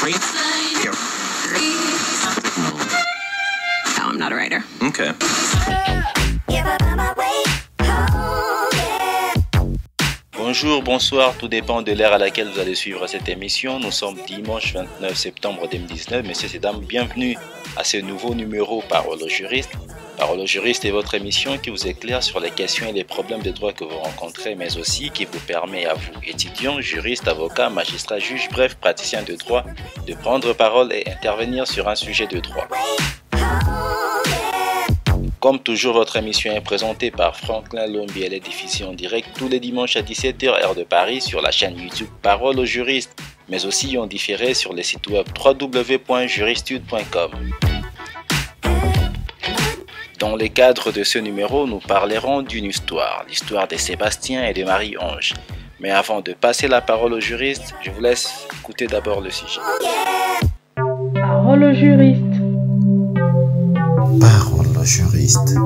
No, I'm not a writer. Okay. Bonjour, bonsoir, tout dépend de l'heure à laquelle vous allez suivre cette émission. Nous sommes dimanche 29 septembre 2019. Messieurs et dames, bienvenue à ce nouveau numéro Parole au juriste. Parole au juriste est votre émission qui vous éclaire sur les questions et les problèmes de droit que vous rencontrez, mais aussi qui vous permet à vous, étudiants, juristes, avocats, magistrats, juges, bref, praticiens de droit, de prendre parole et intervenir sur un sujet de droit. Comme toujours, votre émission est présentée par Franklin Lombi. Elle est diffusée en direct tous les dimanches à 17h heure de Paris sur la chaîne YouTube Parole aux juristes, mais aussi en différé sur le site web www.juristude.com. Dans le cadre de ce numéro, nous parlerons d'une histoire, l'histoire de Sébastien et de Marie-Ange. Mais avant de passer la parole aux juristes, je vous laisse écouter d'abord le sujet. Parole au juriste. Parole au juriste.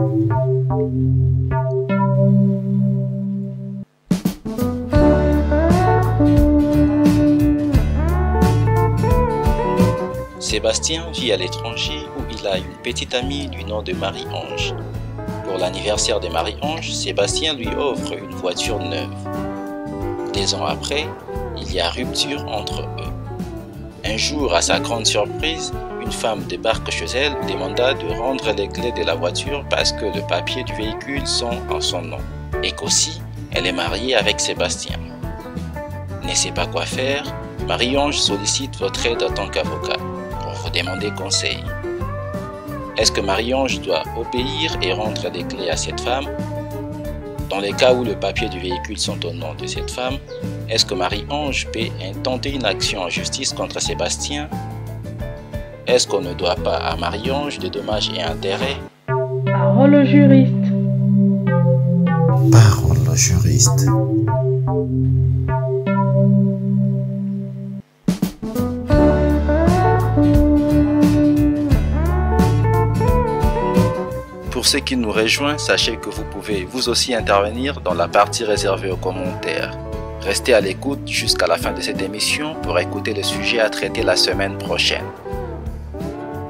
Sébastien vit à l'étranger où il a une petite amie du nom de Marie-Ange. Pour l'anniversaire de Marie-Ange, Sébastien lui offre une voiture neuve. 2 ans après, il y a rupture entre eux. Un jour, à sa grande surprise, une femme débarque chez elle, demanda de rendre les clés de la voiture parce que le papier du véhicule sont en son nom et qu'aussi elle est mariée avec Sébastien. Ne sait pas quoi faire, Marie-Ange sollicite votre aide en tant qu'avocat pour vous demander conseil. Est-ce que Marie-Ange doit obéir et rendre les clés à cette femme? Dans les cas où le papier du véhicule sont au nom de cette femme, est-ce que Marie-Ange peut intenter une action en justice contre Sébastien? Est-ce qu'on ne doit pas à Marie-Ange des dommages et intérêts? Parole au juriste. Parole au juriste. Pour ceux qui nous rejoignent, sachez que vous pouvez vous aussi intervenir dans la partie réservée aux commentaires. Restez à l'écoute jusqu'à la fin de cette émission pour écouter le sujet à traiter la semaine prochaine.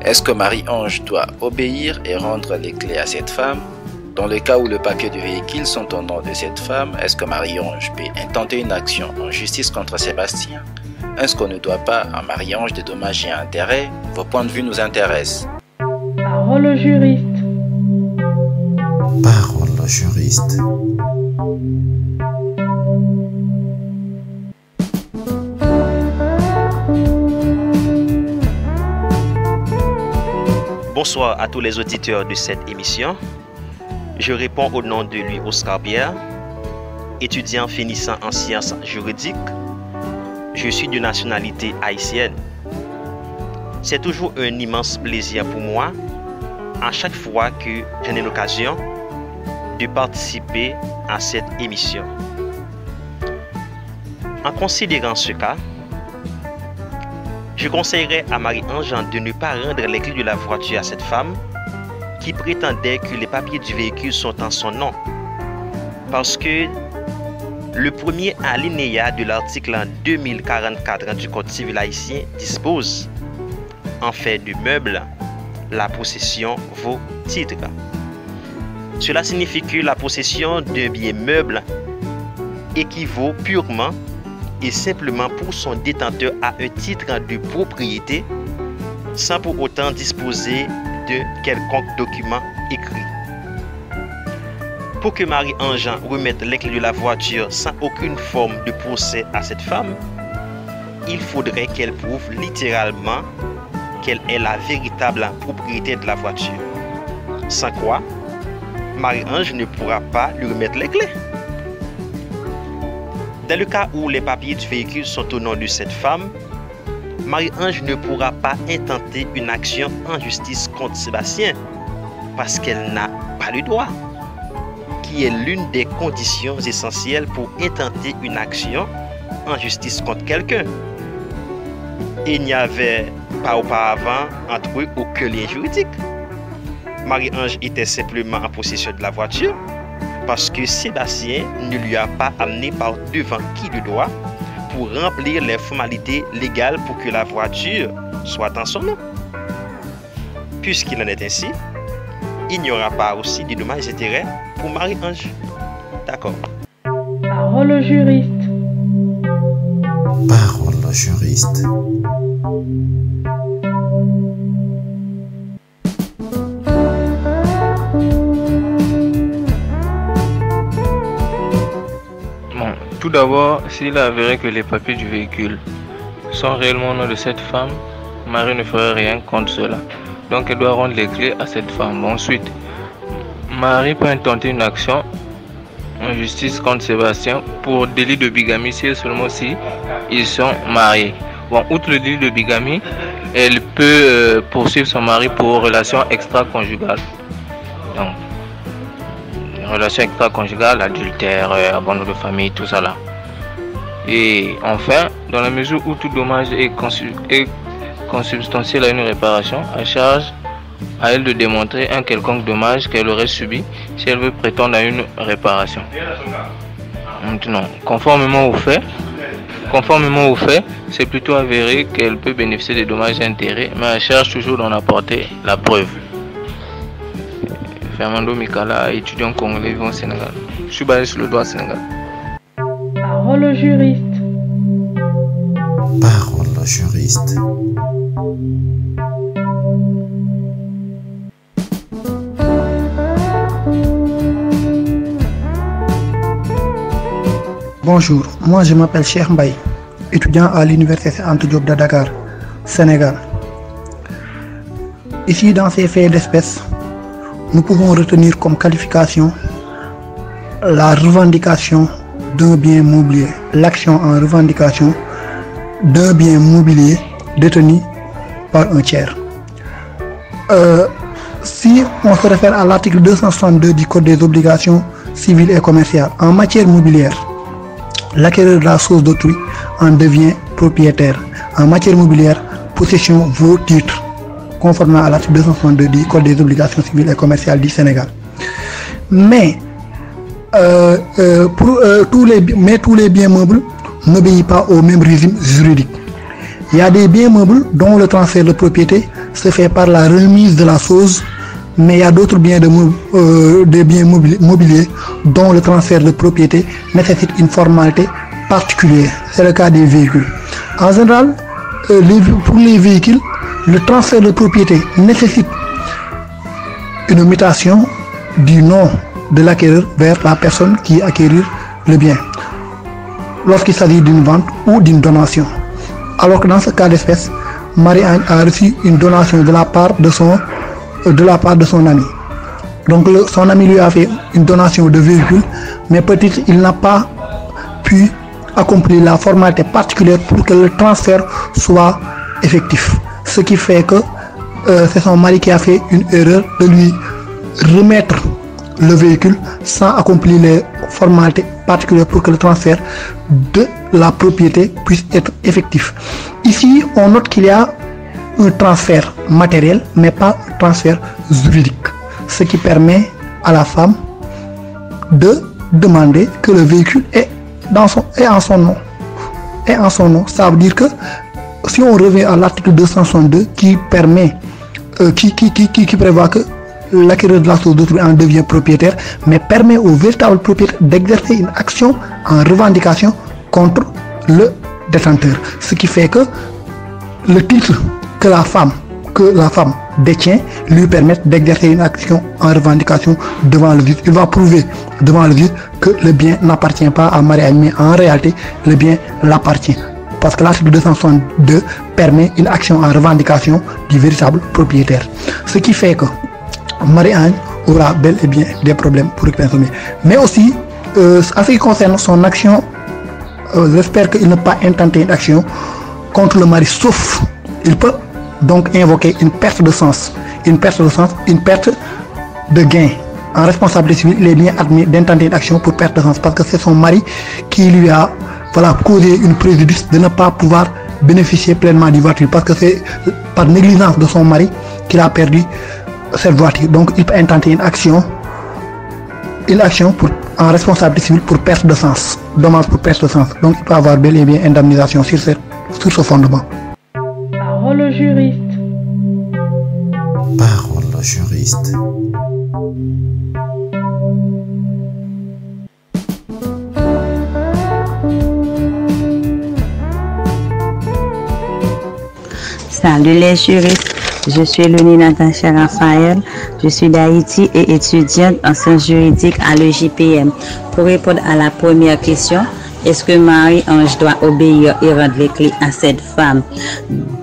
Est-ce que Marie-Ange doit obéir et rendre les clés à cette femme? Dans le cas où le papier du véhicule sont au nom de cette femme, est-ce que Marie-Ange peut intenter une action en justice contre Sébastien? Est-ce qu'on ne doit pas à Marie-Ange des dommages et intérêts? Vos points de vue nous intéressent. Parole au juriste. Parole au juriste. Bonsoir à tous les auditeurs de cette émission. Je réponds au nom de Louis Oscar Pierre, étudiant finissant en sciences juridiques. Je suis de nationalité haïtienne. C'est toujours un immense plaisir pour moi, à chaque fois que j'en ai l'occasion, de participer à cette émission. En considérant ce cas, je conseillerais à Marie-Ange de ne pas rendre les clés de la voiture à cette femme qui prétendait que les papiers du véhicule sont en son nom. Parce que le premier alinéa de l'article 2044 du Code civil haïtien dispose: en fait de meubles, la possession vaut titre. Cela signifie que la possession d'un bien meuble équivaut purement et simplement pour son détenteur à un titre de propriété sans pour autant disposer de quelconque document écrit. Pour que Marie-Ange remette les clés de la voiture sans aucune forme de procès à cette femme, il faudrait qu'elle prouve littéralement qu'elle est la véritable propriétaire de la voiture. Sans quoi, Marie-Ange ne pourra pas lui remettre les clés. Dans le cas où les papiers du véhicule sont au nom de cette femme, Marie-Ange ne pourra pas intenter une action en justice contre Sébastien parce qu'elle n'a pas le droit, qui est l'une des conditions essentielles pour intenter une action en justice contre quelqu'un. Il n'y avait pas auparavant entre eux aucun lien juridique. Marie-Ange était simplement en possession de la voiture parce que Sébastien ne lui a pas amené par devant qui le doit pour remplir les formalités légales pour que la voiture soit en son nom. Puisqu'il en est ainsi, il n'y aura pas aussi de dommages et intérêts pour Marie-Ange. D'accord. Parole au juriste. Parole au juriste. Bon, tout d'abord, s'il est avéré que les papiers du véhicule sont réellement au nom de cette femme, Marie ne ferait rien contre cela. Donc elle doit rendre les clés à cette femme. Ensuite, Marie peut intenter une action en justice contre Sébastien pour délit de bigamie si et seulement si ils sont mariés. Bon, outre le délit de bigamie, elle peut poursuivre son mari pour relation extra-conjugale. Donc, relation extra-conjugale, adultère, abandon de famille, tout ça là. Et enfin, dans la mesure où tout dommage est consubstantiel à une réparation, à charge à elle de démontrer un quelconque dommage qu'elle aurait subi si elle veut prétendre à une réparation. Maintenant, conformément aux faits, c'est plutôt avéré qu'elle peut bénéficier des dommages et intérêts, mais à charge toujours d'en apporter la preuve. Fernando Mikala, étudiant congolais vivant au Sénégal. Je suis basé sur le droit Sénégal. Parole au juriste. Parole au juriste. Bonjour, moi je m'appelle Cheikh Mbaye, étudiant à l'université Anta Diop de Dakar, Sénégal. Ici, dans ces faits d'espèce, nous pouvons retenir comme qualification la revendication d'un bien mobilier, l'action en revendication d'un bien mobilier détenu par un tiers. Si on se réfère à l'article 262 du Code des obligations civiles et commerciales, en matière mobilière, l'acquéreur de la chose d'autrui en devient propriétaire. En matière mobilière, possession vaut titre, conformément à l'article 262 du Code des obligations civiles et commerciales du Sénégal. Mais tous les biens meubles n'obéissent pas au même régime juridique. Il y a des biens meubles dont le transfert de propriété se fait par la remise de la chose, mais il y a d'autres biens mobiliers dont le transfert de propriété nécessite une formalité particulière. C'est le cas des véhicules. En général, pour les véhicules, le transfert de propriété nécessite une mutation du nom de l'acquéreur vers la personne qui acquérir le bien, lorsqu'il s'agit d'une vente ou d'une donation. Alors que dans ce cas d'espèce, Marie-Ange a reçu une donation de la part de son ami. Donc son ami lui a fait une donation de véhicule, mais peut-être il n'a pas pu accomplir la formalité particulière pour que le transfert soit effectif. Ce qui fait que c'est son mari qui a fait une erreur de lui remettre le véhicule sans accomplir les formalités particulières pour que le transfert de la propriété puisse être effectif. Ici, on note qu'il y a un transfert matériel, mais pas un transfert juridique, ce qui permet à la femme de demander que le véhicule est en son nom. Ça veut dire que si on revient à l'article 262 qui prévoit que l'acquéreur de la chose d'autrui en devient propriétaire, mais permet au véritable propriétaire d'exercer une action en revendication contre le détenteur. Ce qui fait que le titre que la femme détient lui permet d'exercer une action en revendication devant le juge. Il va prouver devant le juge que le bien n'appartient pas à Marie-Ange, mais en réalité le bien l'appartient. Parce que l'article 262 permet une action en revendication du véritable propriétaire. Ce qui fait que Marie-Ange aura bel et bien des problèmes pour récupérer son bien. Mais aussi, en ce qui concerne son action, j'espère qu'il n'a pas intenté une action contre le mari, sauf il peut donc invoquer une perte de sens, une perte de gain. En responsabilité civile, il est bien admis d'intenter une action pour perte de sens, parce que c'est son mari qui lui a causé une préjudice de ne pas pouvoir bénéficier pleinement du voiture, parce que c'est par négligence de son mari qu'il a perdu cette voiture. Donc il peut intenter une action une action en responsabilité civile pour perte de sens, dommage pour perte de sens. Donc il peut avoir bel et bien indemnisation sur ce fondement. Parole au juriste. Parole au juriste. Salut les juristes, je suis Luni Natacha Raphaël, je suis d'Haïti et étudiante en sciences juridiques à l'EJPM. Pour répondre à la première question, est-ce que Marie-Ange doit obéir et rendre les clés à cette femme?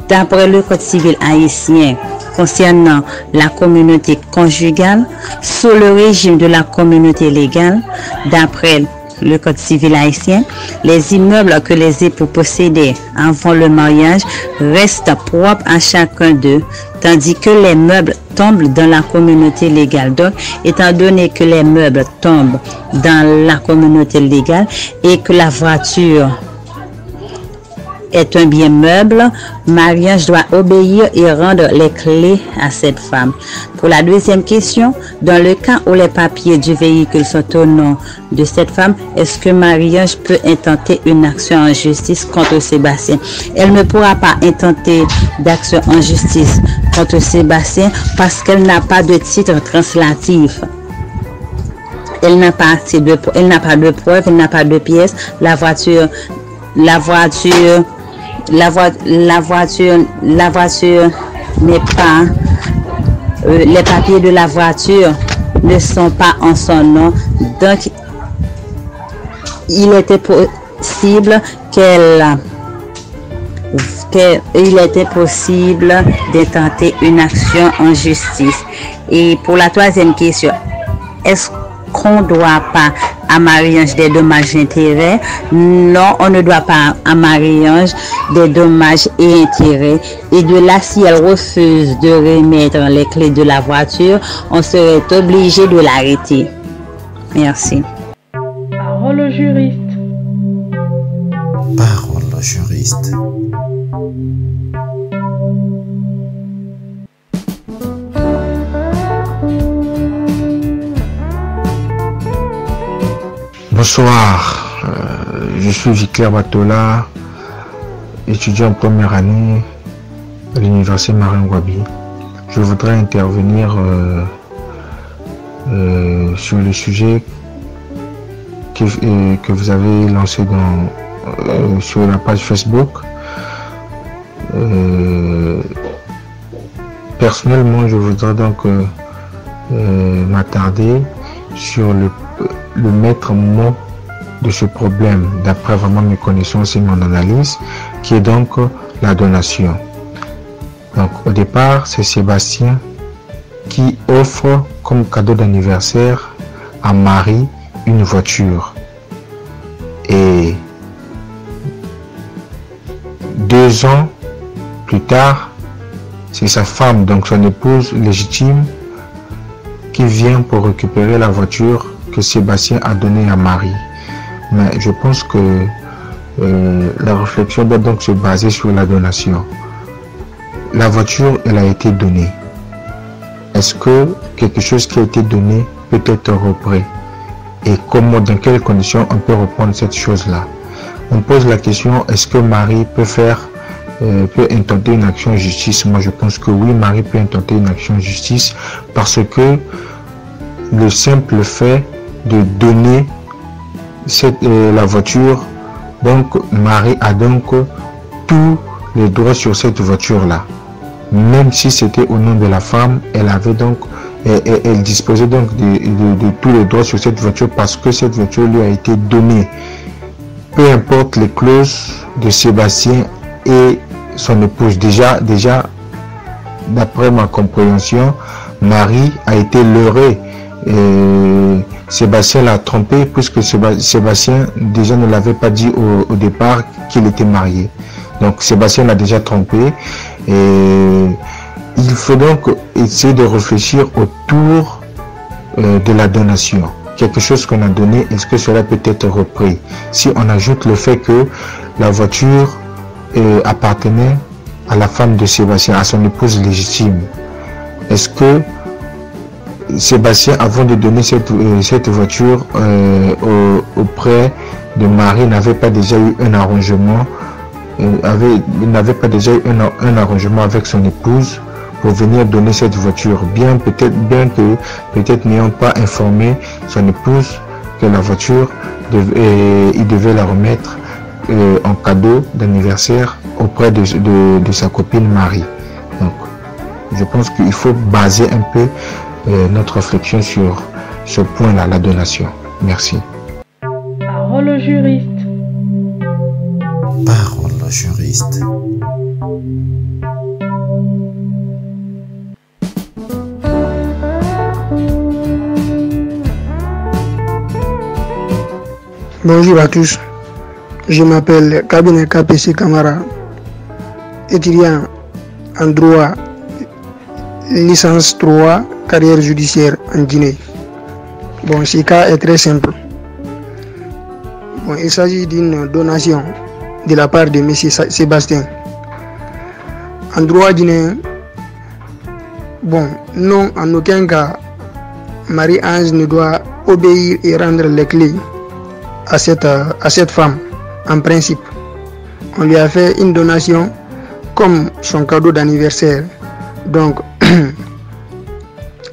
D'après le Code civil haïtien, concernant la communauté conjugale, sous le régime de la communauté légale, d'après le Code civil haïtien, les immeubles que les époux possédaient avant le mariage restent propres à chacun d'eux, tandis que les meubles tombent dans la communauté légale. Donc, étant donné que les meubles tombent dans la communauté légale et que la voiture est un bien meuble, Marie-Ange doit obéir et rendre les clés à cette femme. Pour la deuxième question, dans le cas où les papiers du véhicule sont au nom de cette femme, est-ce que Marie-Ange peut intenter une action en justice contre Sébastien? Elle ne pourra pas intenter d'action en justice contre Sébastien parce qu'elle n'a pas de titre translatif. Elle n'a pas de preuve, elle n'a pas de pièces. La voiture n'est pas, les papiers de la voiture ne sont pas en son nom. Donc, il était possible d'intenter une action en justice. Et pour la troisième question, est-ce qu'on ne doit pas à Marie-Ange des dommages et intérêts? Non, on ne doit pas à Marie-Ange des dommages et intérêts. Et de là, si elle refuse de remettre les clés de la voiture, on serait obligé de l'arrêter. Merci. Parole au juriste. Parole au juriste. Bonsoir, je suis Viclair Batola, étudiant en première année à l'université Marie-Ngouabi. Je voudrais intervenir sur le sujet que vous avez lancé sur la page Facebook. Personnellement, je voudrais donc m'attarder sur le maître mot de ce problème, d'après vraiment mes connaissances et mon analyse, qui est donc la donation. Donc au départ, c'est Sébastien qui offre comme cadeau d'anniversaire à Marie une voiture. Et 2 ans plus tard, c'est sa femme, donc son épouse légitime, qui vient pour récupérer la voiture que Sébastien a donnée à Marie. Mais je pense que la réflexion doit donc se baser sur la donation. La voiture, elle a été donnée. Est-ce que quelque chose qui a été donné peut être repris? Et comment, dans quelles conditions on peut reprendre cette chose-là? On pose la question, est-ce que Marie peut intenter une action en justice? Moi, je pense que oui, Marie peut intenter une action en justice parce que le simple fait de donner la voiture, donc Marie a donc tous les droits sur cette voiture-là. Même si c'était au nom de la femme, elle disposait donc de tous les droits sur cette voiture parce que cette voiture lui a été donnée. Peu importe les clauses de Sébastien et son épouse. Déjà, d'après ma compréhension, Marie a été leurrée. Sébastien l'a trompé puisque Sébastien déjà ne l'avait pas dit au départ qu'il était marié. Donc Sébastien l'a déjà trompé et il faut donc essayer de réfléchir autour de la donation. Quelque chose qu'on a donné, est-ce que cela peut être repris? Si on ajoute le fait que la voiture appartenait à la femme de Sébastien, à son épouse légitime, est-ce que Sébastien, avant de donner cette voiture auprès de Marie, n'avait pas déjà eu un arrangement, n'avait pas déjà eu un arrangement avec son épouse pour venir donner cette voiture, bien que peut-être n'ayant pas informé son épouse que la voiture, il devait la remettre en cadeau d'anniversaire auprès de sa copine Marie. Donc, je pense qu'il faut baser un peu notre réflexion sur ce point-là, la donation. Merci. Parole au juriste. Parole au juriste. Bonjour à tous, je m'appelle Kabine KPC Kamara, étudiant en droit, licence 3, carrière judiciaire en Guinée. Bon, ce cas est très simple. Bon, il s'agit d'une donation de la part de M. Sébastien. En droit guinéen, bon, non, en aucun cas, Marie-Ange ne doit obéir et rendre les clés à cette femme, en principe. On lui a fait une donation comme son cadeau d'anniversaire. Donc,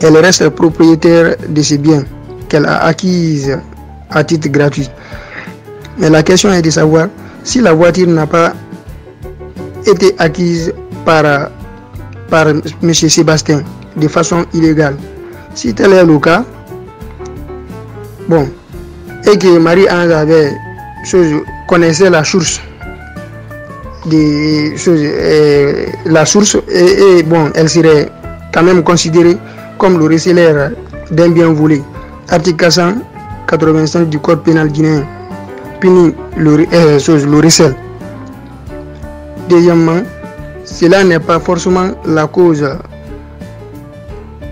elle reste propriétaire de ses biens qu'elle a acquis à titre gratuit. Mais la question est de savoir si la voiture n'a pas été acquise par M. Sébastien de façon illégale. Si tel est le cas, bon, et que Marie-Ange connaissait la source des choses, et bon, elle serait quand même considérée comme le recelaire d'un bien volé. Article 485 du code pénal guinéen punit le recel. Deuxièmement, cela n'est pas forcément la cause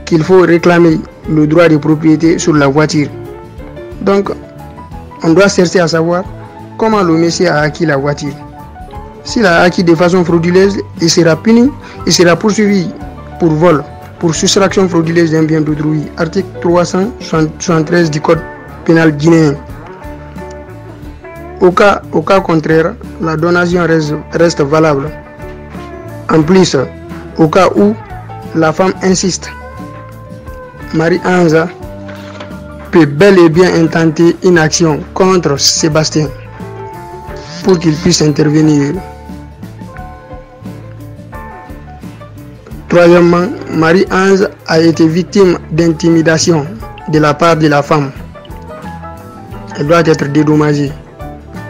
qu'il faut réclamer le droit de propriété sur la voiture. Donc, on doit chercher à savoir comment le monsieur a acquis la voiture. S'il a acquis de façon frauduleuse, il sera puni, il sera poursuivi pour vol, pour soustraction frauduleuse d'un bien d'autrui. Article 373 du code pénal guinéen. Au cas contraire, la donation reste valable. En plus, au cas où la femme insiste, Marie-Ange peut bel et bien intenter une action contre Sébastien pour qu'il puisse intervenir. Troisièmement, Marie-Ange a été victime d'intimidation de la part de la femme. Elle doit être dédommagée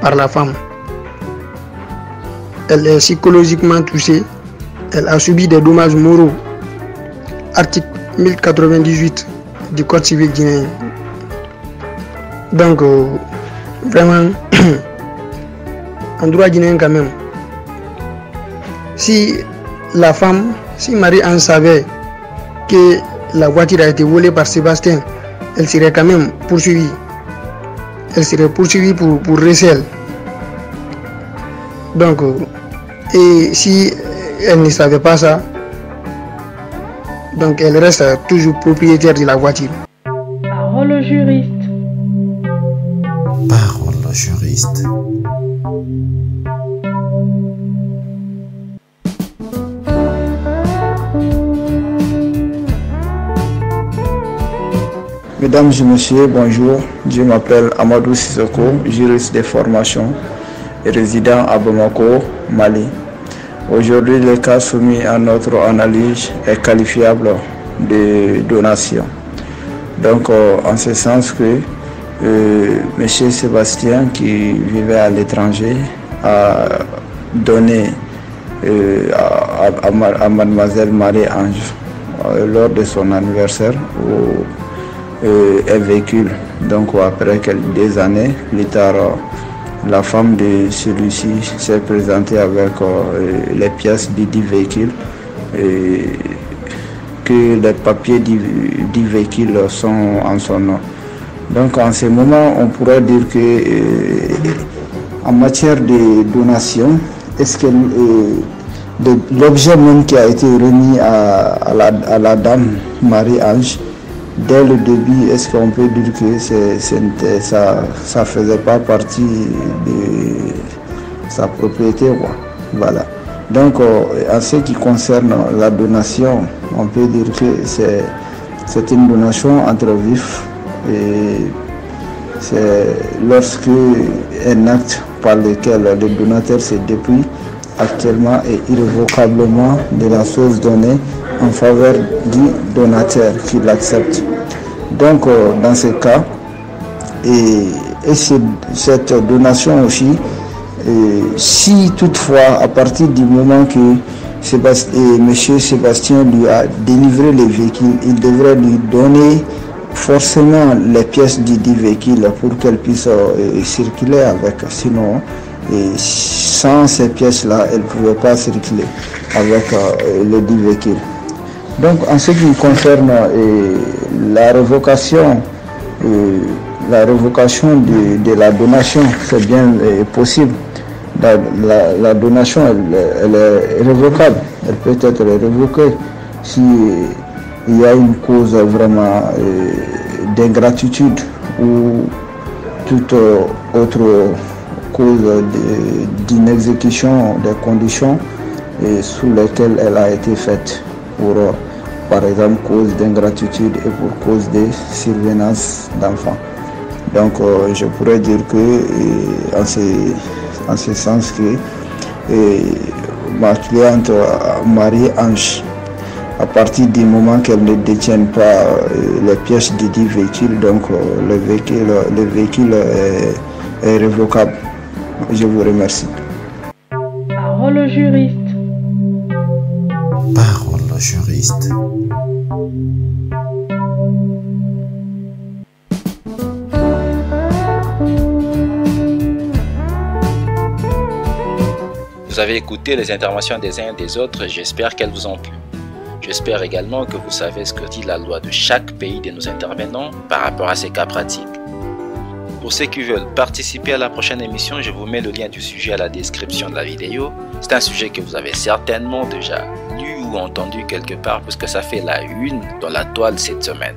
par la femme. Elle est psychologiquement touchée. Elle a subi des dommages moraux. Article 1098 du Code civil guinéen. Donc, vraiment, en droit guinéen quand même, si Marie-Ange savait que la voiture a été volée par Sébastien, elle serait quand même poursuivie. Elle serait poursuivie pour recel. Donc, et si elle ne savait pas ça, donc elle reste toujours propriétaire de la voiture. Parole au juriste. Parole au juriste. Mesdames et messieurs, bonjour. Je m'appelle Amadou Sissoko, juriste de formation et résident à Bamako, Mali. Aujourd'hui, le cas soumis à notre analyse est qualifiable de donation. Donc, en ce sens que M. Sébastien, qui vivait à l'étranger, a donné à Mademoiselle Marie-Ange lors de son anniversaire un véhicule. Donc après des années plus tard, la femme de celui-ci s'est présentée avec les pièces du véhicule et que les papiers du véhicule sont en son nom. Donc en ce moment, on pourrait dire que en matière de donation, est-ce que l'objet même qui a été remis à la dame Marie-Ange dès le début, est-ce qu'on peut dire que ça ne faisait pas partie de sa propriété, quoi. Voilà. Donc, en ce qui concerne la donation, on peut dire que c'est une donation entre vifs et c'est lorsque un acte par lequel le donateur se dépouille actuellement et irrévocablement de la chose donnée en faveur du donateur qui l'accepte. Donc, dans ce cas, cette donation aussi, si toutefois, à partir du moment que M. Sébastien lui a délivré le véhicule, il devrait lui donner forcément les pièces du dit véhicule pour qu'elle puisse circuler avec. Sinon, sans ces pièces-là, elle ne pouvait pas circuler avec le dit véhicule. Donc, en ce qui concerne la révocation de la donation, c'est bien possible. La donation, elle est révocable. Elle peut être révoquée s'il y a une cause vraiment d'ingratitude ou toute autre cause d'inexécution des conditions sous lesquelles elle a été faite, pour, par exemple, cause d'ingratitude et pour cause de survenance d'enfants. Donc, je pourrais dire que, en ce sens que ma cliente Marie-Ange, à partir du moment qu'elle ne détient pas les pièces du dit véhicule, donc le véhicule est révocable. Je vous remercie. Parole au juriste. Parole au juriste. Vous avez écouté les interventions des uns et des autres, j'espère qu'elles vous ont plu. J'espère également que vous savez ce que dit la loi de chaque pays de nos intervenants par rapport à ces cas pratiques. Pour ceux qui veulent participer à la prochaine émission, je vous mets le lien du sujet à la description de la vidéo. C'est un sujet que vous avez certainement déjà lu ou entendu quelque part puisque ça fait la une dans la toile cette semaine.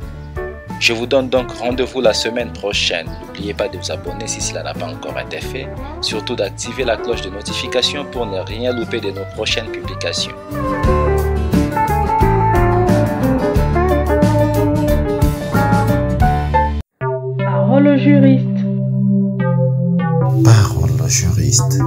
Je vous donne donc rendez-vous la semaine prochaine. N'oubliez pas de vous abonner si cela n'a pas encore été fait. Surtout d'activer la cloche de notification pour ne rien louper de nos prochaines publications. Parole au juriste. Parole au juriste.